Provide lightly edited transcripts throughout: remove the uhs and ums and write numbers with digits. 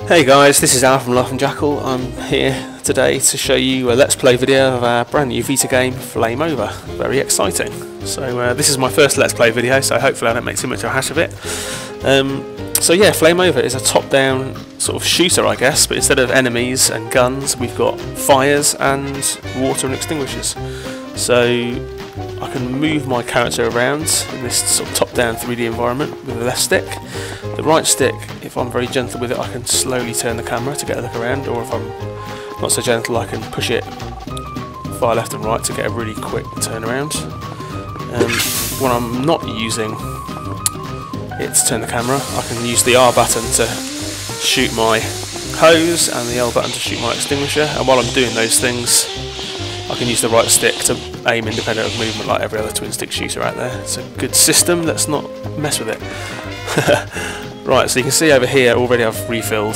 Hey guys, this is Al from Laughing Jackal. I'm here today to show you a Let's Play video of our brand new Vita game, Flame Over. Very exciting. So this is my first Let's Play video, so hopefully I don't make too much of a hash of it. So yeah, Flame Over is a top-down sort of shooter, I guess, but instead of enemies and guns, we've got fires and water and extinguishers. So I can move my character around in this sort of top-down 3D environment with the left stick. The right stick, if I'm very gentle with it, I can slowly turn the camera to get a look around, or if I'm not so gentle, I can push it far left and right to get a really quick turnaround. When I'm not using it to turn the camera, I can use the R button to shoot my hose and the L button to shoot my extinguisher, and while I'm doing those things I can use the right stick to aim independent of movement like every other twin stick shooter out there. It's a good system, let's not mess with it. Right, so you can see over here already I've refilled.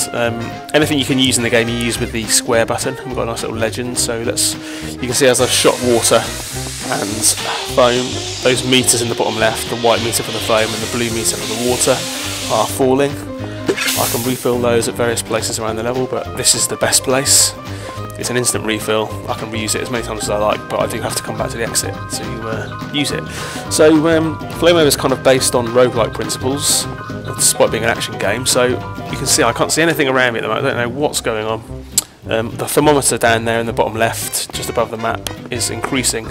Anything you can use in the game you use with the square button. We've got a nice little legend, so you can see as I've shot water and foam, those meters in the bottom left, the white meter for the foam and the blue meter for the water, are falling. I can refill those at various places around the level, but this is the best place. It's an instant refill. I can reuse it as many times as I like, but I do have to come back to the exit to use it. So Flame Over is kind of based on roguelike principles, despite being an action game. So you can see I can't see anything around me at the moment. I don't know what's going on. The thermometer down there in the bottom left, just above the map, is increasing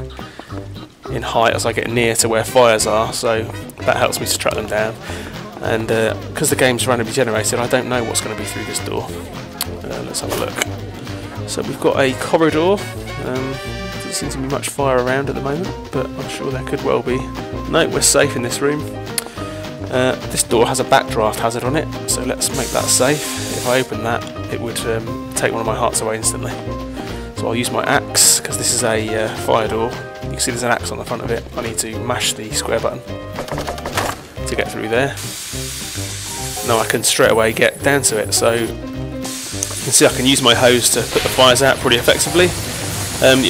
in height as I get near to where fires are, so that helps me to track them down. And because the game's randomly generated, I don't know what's going to be through this door. Let's have a look. So we've got a corridor. Doesn't seem to be much fire around at the moment, but I'm sure there could well be. No, we're safe in this room. This door has a backdraft hazard on it, so let's make that safe. If I open that, it would take one of my hearts away instantly. So I'll use my axe, because this is a fire door. You can see there's an axe on the front of it. I need to mash the square button to get through there. Now I can straight away get down to it, so you can see I can use my hose to put the fires out pretty effectively.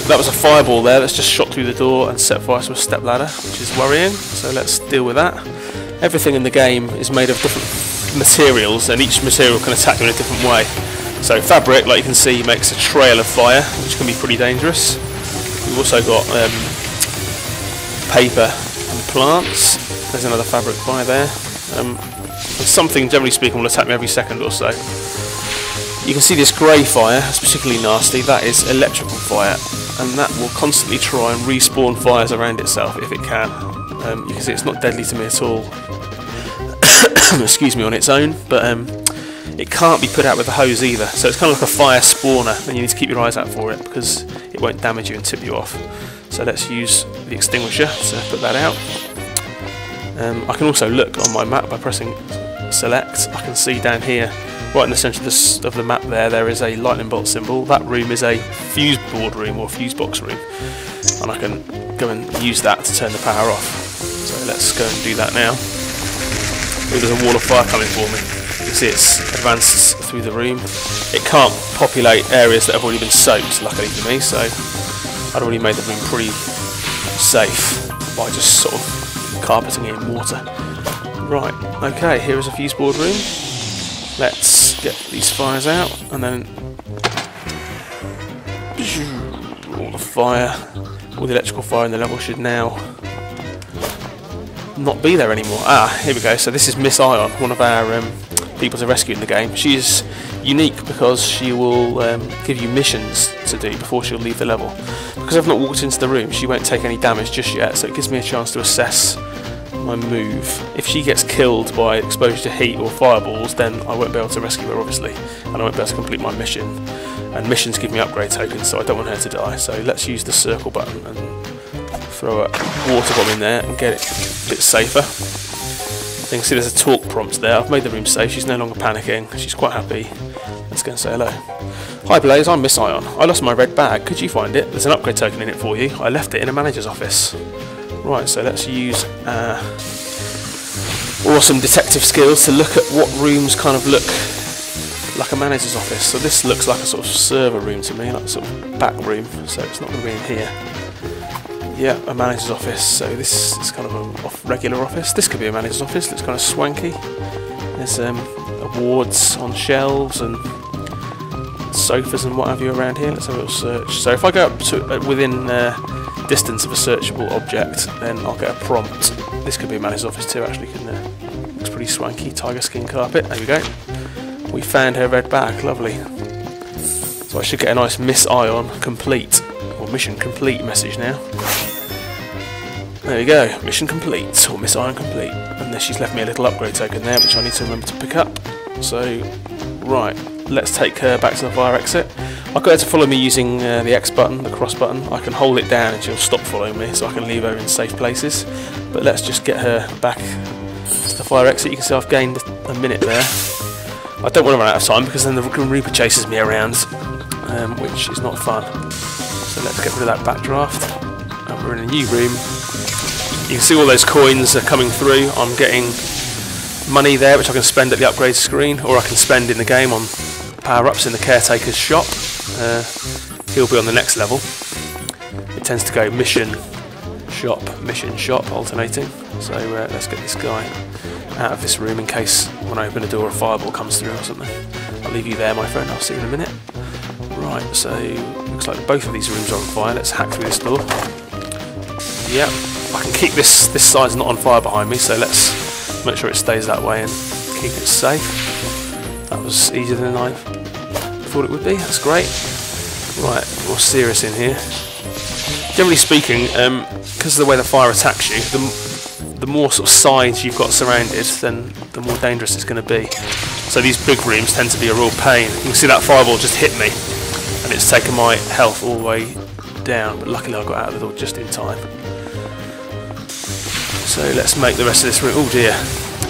That was a fireball there that's just shot through the door and set fire to a step ladder, which is worrying, so let's deal with that. Everything in the game is made of different materials, and each material can attack you in a different way. So fabric, like you can see, makes a trail of fire, which can be pretty dangerous. We've also got paper and plants. There's another fabric fire there. Something, generally speaking, will attack me every second or so. You can see this grey fire, it's particularly nasty. That is electrical fire, and that will constantly try and respawn fires around itself if it can. You can see it's not deadly to me at all, excuse me, on its own, but it can't be put out with a hose either, so it's kind of like a fire spawner, and you need to keep your eyes out for it because it won't damage you and tip you off. So let's use the extinguisher to put that out. I can also look on my map by pressing select. I can see down here, right in the centre of the map there is a lightning bolt symbol. That room is a fuse board room or fuse box room, and I can go and use that to turn the power off. So let's go and do that now. Oh, there's a wall of fire coming for me. You can see it's advanced through the room. It can't populate areas that have already been soaked, luckily for me, so I'd already made the room pretty safe by just sort of carpeting it in water. Right, okay, here is a fuse board room. Let's get these fires out, and then all the fire, all the electrical fire in the level should now not be there anymore. Ah, here we go. So this is Miss Ion, one of our people to rescue in the game. She is unique because she will give you missions to do before she'll leave the level. Because I've not walked into the room, she won't take any damage just yet, so it gives me a chance to assess my move. If she gets killed by exposure to heat or fireballs, then I won't be able to rescue her, obviously, and I won't be able to complete my mission. And missions give me upgrade tokens, so I don't want her to die. So let's use the circle button and throw a water bomb in there and get it a bit safer. You can see there's a talk prompt there. I've made the room safe. She's no longer panicking. She's quite happy. Let's go and say hello. Hi Blaze, I'm Miss Ion. I lost my red bag. Could you find it? There's an upgrade token in it for you. I left it in a manager's office. Right, so let's use awesome detective skills to look at what rooms kind of look like a manager's office. So this looks like a sort of server room to me, like a sort of back room, so it's not going to be in here. Yeah, a manager's office, so this is kind of a regular office. This could be a manager's office, looks kind of swanky. There's a rewards on shelves and sofas and what have you around here. Let's have a little search. So if I go up to within distance of a searchable object, then I'll get a prompt. This could be a manager's office too, actually, couldn't it? Looks pretty swanky. Tiger skin carpet. There we go. We found her red bag. Lovely. So I should get a nice Miss Ion complete, or mission complete message now. There we go. Mission complete, or Miss Ion complete. And then she's left me a little upgrade token there, which I need to remember to pick up. So, right. Let's take her back to the fire exit. I've got her to follow me using the X button, the cross button. I can hold it down and she'll stop following me, so I can leave her in safe places. But let's just get her back to the fire exit. You can see I've gained a minute there. I don't want to run out of time because then the Grim Reaper chases me around, which is not fun. So let's get rid of that backdraft. And we're in a new room. You can see all those coins are coming through. I'm getting money there which I can spend at the upgrade screen, or I can spend in the game on power-ups in the caretaker's shop. He'll be on the next level. It tends to go mission, shop, alternating. So let's get this guy out of this room in case when I open a door a fireball comes through or something. I'll leave you there, my friend. I'll see you in a minute. Right, so looks like both of these rooms are on fire. Let's hack through this door. Yep, I can keep this side's not on fire behind me, so let's make sure it stays that way and keep it safe. That was easier than I thought it would be. That's great. Right, more serious in here. Generally speaking, because of the way the fire attacks you, the more sort of sides you've got surrounded, then the more dangerous it's going to be. So these big rooms tend to be a real pain. You can see that fireball just hit me, and it's taken my health all the way down. But luckily I got out of the door just in time. So let's make the rest of this room. Oh dear.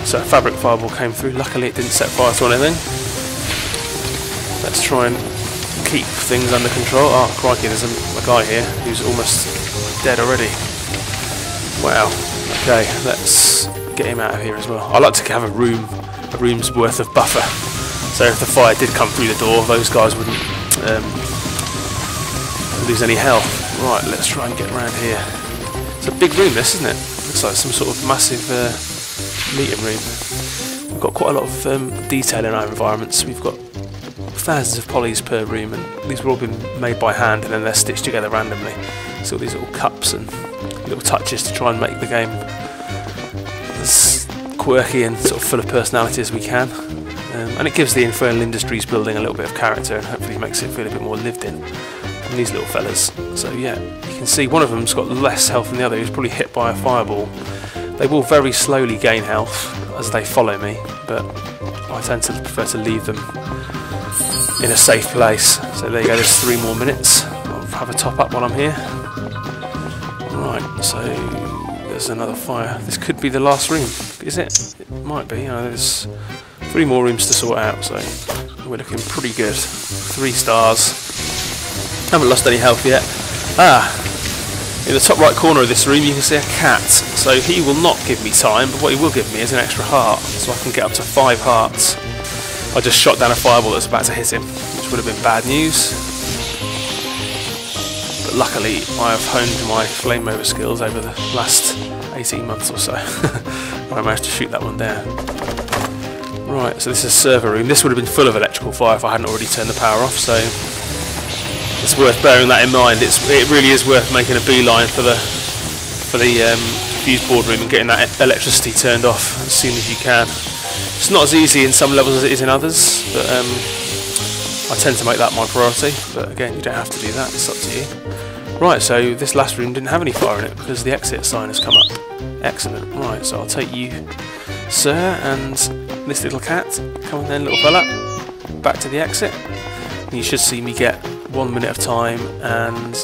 So a fabric fireball came through. Luckily it didn't set fire to anything. Let's try and keep things under control. Oh crikey, there's a guy here who's almost dead already. Wow. Okay, let's get him out of here as well. I like to have a room's worth of buffer. So if the fire did come through the door, those guys wouldn't lose any health. Right, let's try and get around here. It's a big room, this, isn't it? Looks like some sort of massive meeting room. We've got quite a lot of detail in our environments. We've got thousands of polys per room, and these have all been made by hand and then they're stitched together randomly. So all these little cups and little touches to try and make the game as quirky and sort of full of personality as we can. And it gives the Infernal Industries building a little bit of character and hopefully makes it feel a bit more lived in. And these little fellas. So yeah, you can see one of them's got less health than the other. He's probably hit by a fireball. They will very slowly gain health as they follow me, but I tend to prefer to leave them in a safe place. So there you go, there's 3 more minutes. I'll have a top up while I'm here. Right, so there's another fire. This could be the last room, is it? It might be. You know, there's 3 more rooms to sort out, so we're looking pretty good. 3 stars. Haven't lost any health yet. In the top right corner of this room you can see a cat. So he will not give me time, but what he will give me is an extra heart, so I can get up to 5 hearts. I just shot down a fireball that was about to hit him, which would have been bad news. But luckily I have honed my flame over skills over the last 18 months or so. I managed to shoot that one down. Right, so this is a server room. This would have been full of electrical fire if I hadn't already turned the power off, so it's worth bearing that in mind. It really is worth making a beeline for the fuse board room and getting that electricity turned off as soon as you can. It's not as easy in some levels as it is in others, but I tend to make that my priority. But again, you don't have to do that, it's up to you. Right, so this last room didn't have any fire in it because the exit sign has come up. Excellent. Right, so I'll take you, sir, and this little cat. Come on then, little fella. Back to the exit. And you should see me get 1 minute of time and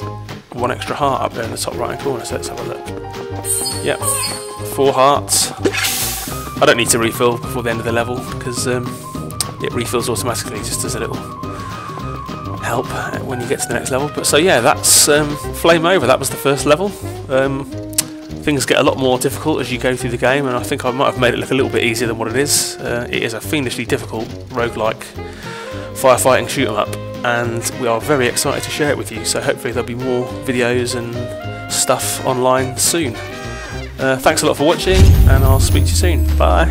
1 extra heart up there in the top right hand corner, so let's have a look. Yep, 4 hearts. I don't need to refill before the end of the level because it refills automatically just as a little help when you get to the next level. But so yeah, that's Flame Over. That was the first level. Things get a lot more difficult as you go through the game, and I think I might have made it look a little bit easier than what it is. It is a fiendishly difficult roguelike firefighting shoot 'em up, and we are very excited to share it with you, so hopefully there'll be more videos and stuff online soon. Thanks a lot for watching, and I'll speak to you soon. Bye.